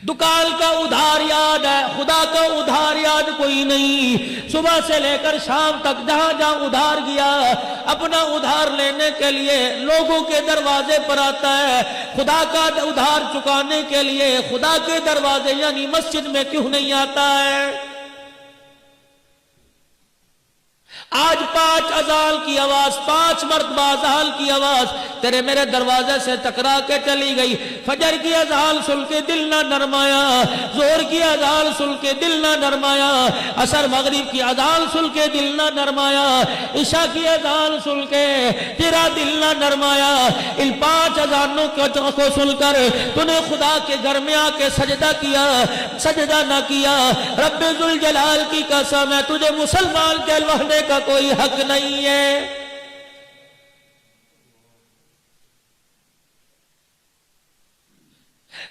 دکان کا ادھار یاد ہے، خدا کا ادھار یاد کوئی نہیں۔ صبح سے لے کر شام تک جہاں جہاں ادھار گیا، اپنا ادھار لینے کے لیے لوگوں کے دروازے پر آتا ہے، خدا کا ادھار چکانے کے لیے خدا کے دروازے یعنی مسجد میں کیوں نہیں آتا ہے؟ آج 5 اذان کی آواز، 5 مرتبہ اذان کی آواز تیرے میرے دروازے سے ٹکرا کے چلی گئی۔ فجر کی اذان سن کے دل نہ نرمایا، ظہر کی اذان سن کے دل نہ نرمایا، عصر مغرب کی اذان سن کے دل نہ نرمایا، عشاء کی اذان سن کے تیرا دل نہ نرمایا۔ ان 5 اذانوں کو سن کر تو نے خدا کے گھر میں آ کے سجدہ کیا، سجدہ نہ کیا۔ رب ذوالجلال کی قسم ہے تجھے مسلمان کہلوانے کا کوئی حق نہیں ہے۔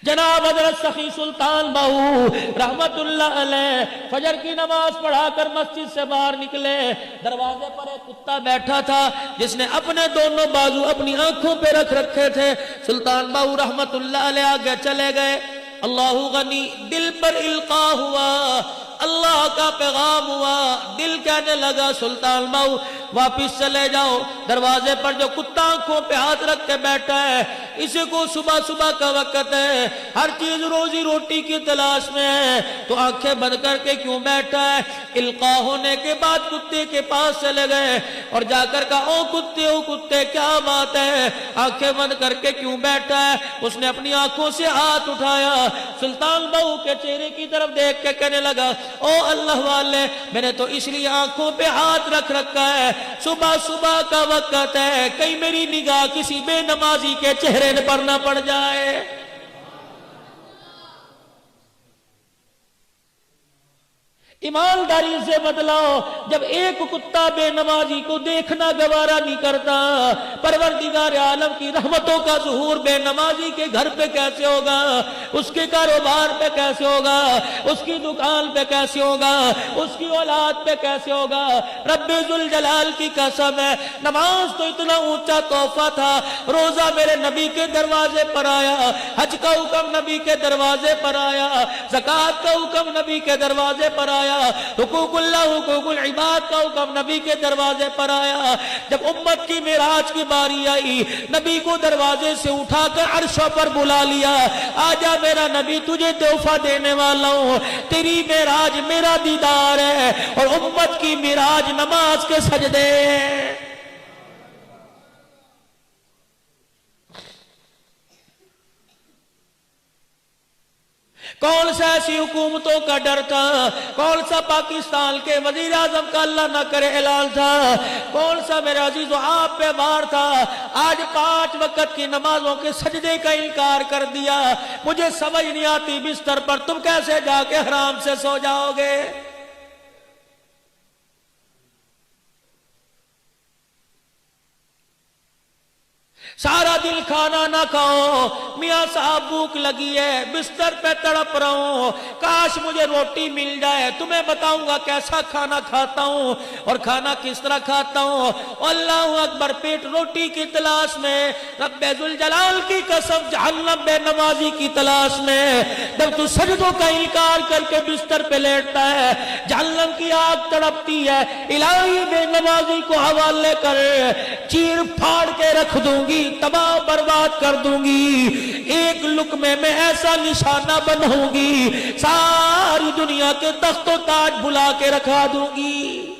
جناب حضرت سخی سلطان بہو رحمت اللہ علیہ فجر کی نماز پڑھا کر مسجد سے باہر نکلے، دروازے پر ایک کتا بیٹھا تھا جس نے اپنے دونوں بازو اپنی آنکھوں پہ رکھ رکھے تھے۔ سلطان بہو رحمت اللہ علیہ آگے چلے گئے، اللہ غنی، دل پر القاء ہوا، اللہ کا پیغام ہوا، دل کہنے لگا سلطان بہو واپس چلے جاؤ۔ دروازے پر جو کتا آنکھوں پہ ہاتھ رکھ کے بیٹھا ہے، اسے کو صبح صبح کا وقت ہے، ہر چیز روزی روٹی کی تلاش میں ہے، تو آنکھیں بند کر کے کیوں بیٹھا ہے؟ القاء ہونے کے بعد کتے کے پاس چلے گئے اور جا کر کہا او کتے کیا بات ہے، آنکھیں بند کر کے کیوں بیٹھا ہے؟ اس نے اپنی آنکھوں سے ہاتھ اٹھایا، سلطان بہو کے چہرے کی طرف دیکھ کے کہنے لگا او اللہ والے، میں نے تو اس لیے آنکھوں پہ ہاتھ رکھ رکھا ہے، صبح صبح کا وقت ہے، کہیں میری نگاہ کسی بے نمازی کے چہرے پر نہ پڑ جائے۔ ایمانداری سے بدلاؤ، جب ایک کتا بے نمازی کو دیکھنا گوارا نہیں کرتا، پروردگار عالم کی رحمتوں کا ظہور بے نمازی کے گھر پہ کیسے ہوگا، اس کے کاروبار پہ کیسے ہوگا، اس کی دکان پہ کیسے ہوگا، اس کی اولاد پہ کیسے ہوگا؟ رب ذوالجلال کی قسم ہے، نماز تو اتنا اونچا تحفہ تھا، روزہ میرے نبی کے دروازے پر آیا، حج کا حکم نبی کے دروازے پر آیا، زکوٰۃ کا حکم نبی کے دروازے پر آیا، حقوق اللہ حقوق العباد کا حکم نبی کے دروازے پر آیا۔ جب امت کی معراج کی باری آئی، نبی کو دروازے سے اٹھا کر عرشوں پر بلا لیا، آجا میرا نبی تجھے تحفہ دینے والا ہوں، تیری معراج میرا دیدار ہے، اور امت کی معراج نماز کے سجدے ہیں۔ کون سا ایسی حکومتوں کا ڈر تھا، کون سا پاکستان کے وزیر اعظم کا اللہ نہ کرے اعلان تھا، کون سا میرے عزیز آپ پہ بار تھا، آج 5 وقت کی نمازوں کے سجدے کا انکار کر دیا۔ مجھے سمجھ نہیں آتی بستر پر تم کیسے جا کے حرام سے سو جاؤ گے؟ سارا دن کھانا نہ کھاؤ، میاں صاحب بھوک لگی ہے، بستر پہ تڑپ رہا ہوں، کاش مجھے روٹی مل جائے، تمہیں بتاؤں گا کیسا کھانا کھاتا ہوں اور کھانا کس طرح کھاتا ہوں۔ اللہ اکبر، پیٹ روٹی کی تلاش میں، رب ذوالجلال کی قسم جہنم بے نمازی کی تلاش میں، جب تو سجدوں کا انکار کر کے بستر پہ لیٹتا ہے، جہنم کی آگ تڑپتی ہے، الہی بے نمازی کو حوالے کر، چیر پھاڑ کے رکھ دوں گی، تباہ برباد کر دوں گی، ایک لقمے میں ایسا نشانہ بناؤں گی، ساری دنیا کے تخت و تاج بھلا کے رکھا دوں گی۔